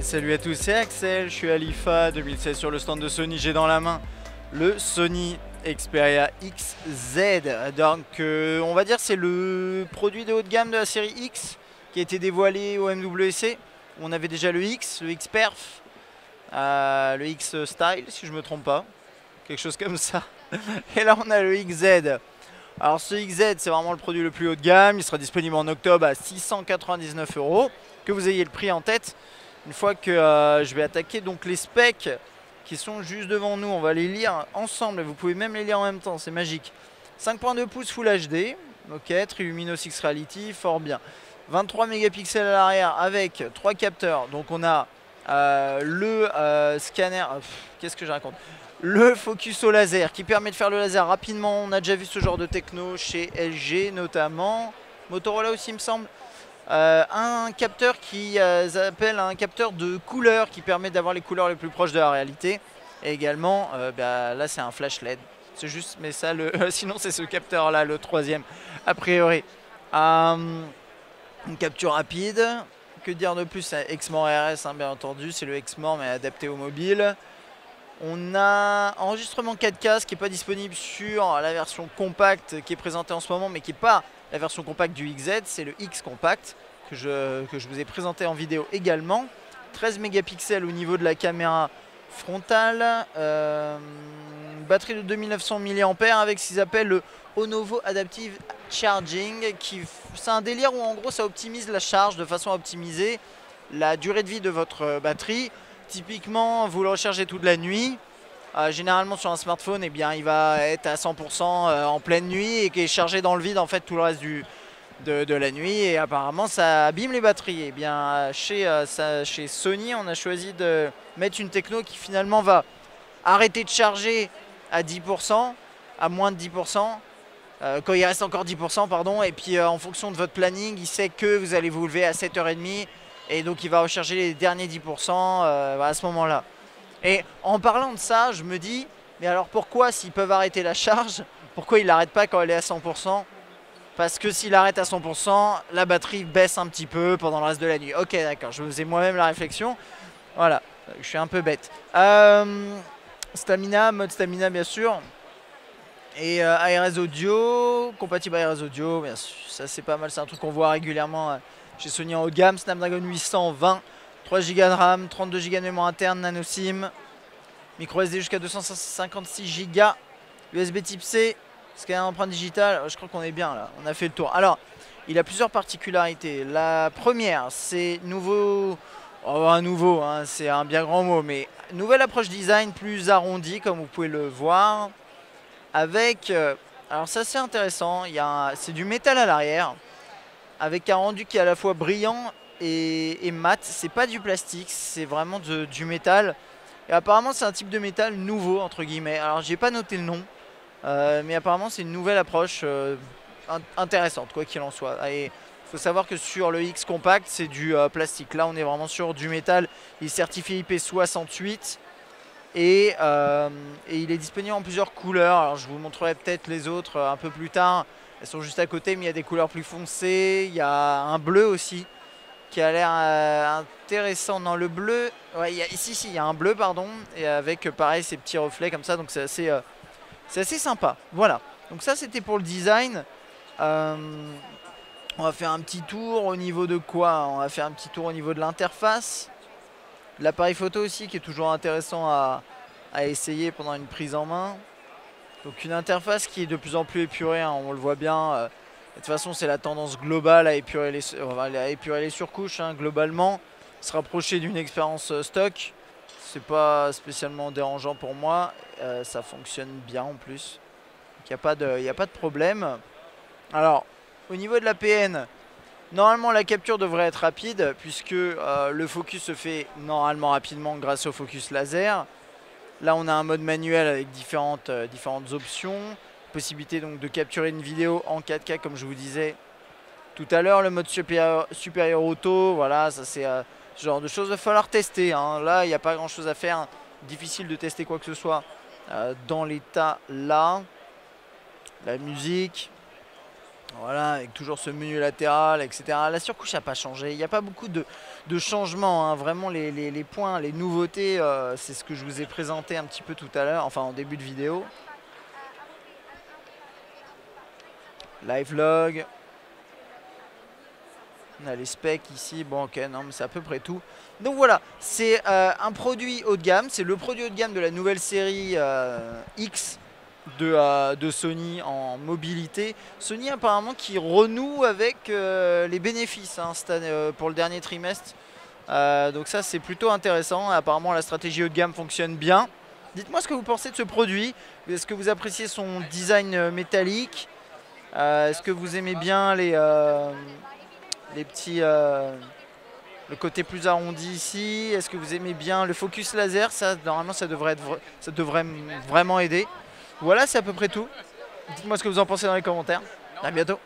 Salut à tous, c'est Axel, je suis à l'IFA 2016 sur le stand de Sony. J'ai dans la main le Sony Xperia XZ. Donc on va dire c'est le produit de haut de gamme de la série X qui a été dévoilé au MWC. On avait déjà le X, le X-Perf, le X-Style si je me trompe pas, quelque chose comme ça. Et là on a le XZ. Alors ce XZ c'est vraiment le produit le plus haut de gamme, il sera disponible en octobre à 699 €. Que vous ayez le prix en tête. Une fois que je vais attaquer donc les specs qui sont juste devant nous, on va les lire ensemble et vous pouvez même les lire en même temps, c'est magique. 5.2 pouces Full HD, ok, Triluminos X Reality, fort bien. 23 mégapixels à l'arrière avec 3 capteurs, donc on a le scanner, qu'est-ce que je raconte, le focus au laser qui permet de faire le laser rapidement. On a déjà vu ce genre de techno chez LG notamment, Motorola aussi il me semble. Un capteur qui s'appelle un capteur de couleur qui permet d'avoir les couleurs les plus proches de la réalité. Et également, là c'est un flash LED. C'est juste, mais ça, sinon c'est ce capteur là, le troisième, a priori. Une capture rapide. Que dire de plus? Exmor RS, hein, bien entendu, c'est le Exmor mais adapté au mobile. On a enregistrement 4K, ce qui n'est pas disponible sur la version compacte qui est présentée en ce moment, mais qui n'est pas la version compacte du XZ, c'est le X Compact que je vous ai présenté en vidéo également. 13 mégapixels au niveau de la caméra frontale, batterie de 2900 mAh avec ce qu'ils appellent le Onovo Adaptive Charging. C'est un délire où en gros ça optimise la charge de façon à optimiser la durée de vie de votre batterie. Typiquement, vous le rechargez toute la nuit. Généralement sur un smartphone, eh bien, il va être à 100% en pleine nuit et qui est chargé dans le vide en fait tout le reste de la nuit. Et apparemment, ça abîme les batteries. Et bien, chez Sony, on a choisi de mettre une techno qui finalement va arrêter de charger à 10%, à moins de 10%. Quand il reste encore 10%, pardon. Et puis en fonction de votre planning, il sait que vous allez vous lever à 7h30. Et donc il va recharger les derniers 10% à ce moment-là. Et en parlant de ça, je me dis, mais alors pourquoi s'ils peuvent arrêter la charge, pourquoi ils ne l'arrêtent pas quand elle est à 100%? Parce que s'il arrête à 100%, la batterie baisse un petit peu pendant le reste de la nuit. Ok, d'accord, je faisais moi-même la réflexion. Voilà, je suis un peu bête. Stamina, mode stamina bien sûr. Et ARS audio, compatible ARS audio, bien sûr, ça c'est pas mal, c'est un truc qu'on voit régulièrement chez Sony en haut de gamme. Snapdragon 820, 3 Go de RAM, 32 Go de mémoire interne, nano SIM, micro SD jusqu'à 256 Go, USB type C, scanner empreinte digitale. Je crois qu'on est bien là, on a fait le tour. Alors, il a plusieurs particularités. La première, c'est nouveau, hein, c'est un bien grand mot, mais nouvelle approche design plus arrondie comme vous pouvez le voir. Avec, alors ça c'est intéressant, c'est du métal à l'arrière, avec un rendu qui est à la fois brillant et mat. C'est pas du plastique, c'est vraiment du métal. Et apparemment c'est un type de métal nouveau entre guillemets. Alors j'ai pas noté le nom, mais apparemment c'est une nouvelle approche intéressante quoi qu'il en soit. Et il faut savoir que sur le X Compact c'est du plastique. Là on est vraiment sur du métal. Il est certifié IP68. Et il est disponible en plusieurs couleurs. Alors je vous montrerai peut-être les autres un peu plus tard. Elles sont juste à côté, mais il y a des couleurs plus foncées. Il y a un bleu aussi qui a l'air intéressant. Non, le bleu, ouais, ici il y a un bleu pardon, et avec pareil ces petits reflets comme ça. Donc c'est assez sympa. Voilà. Donc ça c'était pour le design. On va faire un petit tour au niveau de quoi? On va faire un petit tour au niveau de l'interface. L'appareil photo aussi qui est toujours intéressant à essayer pendant une prise en main. Donc une interface qui est de plus en plus épurée, hein, on le voit bien. De toute façon c'est la tendance globale à épurer les surcouches hein, globalement. Se rapprocher d'une expérience stock, c'est pas spécialement dérangeant pour moi. Ça fonctionne bien en plus. Il n'y a pas de problème. Alors au niveau de la PN, normalement la capture devrait être rapide puisque le focus se fait normalement rapidement grâce au focus laser. Là on a un mode manuel avec différentes options. Possibilité donc de capturer une vidéo en 4K comme je vous disais tout à l'heure. Le mode supérieur auto, voilà, ça c'est ce genre de choses. Il va falloir tester, hein. Là il n'y a pas grand chose à faire, hein. Difficile de tester quoi que ce soit dans l'état là. La musique. Voilà, avec toujours ce menu latéral, etc. La surcouche n'a pas changé. Il n'y a pas beaucoup de changements, hein. Vraiment, les points, les nouveautés, c'est ce que je vous ai présenté un petit peu tout à l'heure, enfin en début de vidéo. Live log. On a les specs ici. Bon, ok, non, mais c'est à peu près tout. Donc voilà, c'est un produit haut de gamme. C'est le produit haut de gamme de la nouvelle série X de Sony en mobilité. Sony apparemment qui renoue avec les bénéfices, hein, pour le dernier trimestre. Donc ça c'est plutôt intéressant. Apparemment la stratégie haut de gamme fonctionne bien. Dites-moi ce que vous pensez de ce produit. Est-ce que vous appréciez son design métallique? Est-ce que vous aimez bien les petits... le côté plus arrondi ici? Est-ce que vous aimez bien le focus laser? Ça, normalement, ça devrait vraiment aider. Voilà, c'est à peu près tout. Dites-moi ce que vous en pensez dans les commentaires. À bientôt.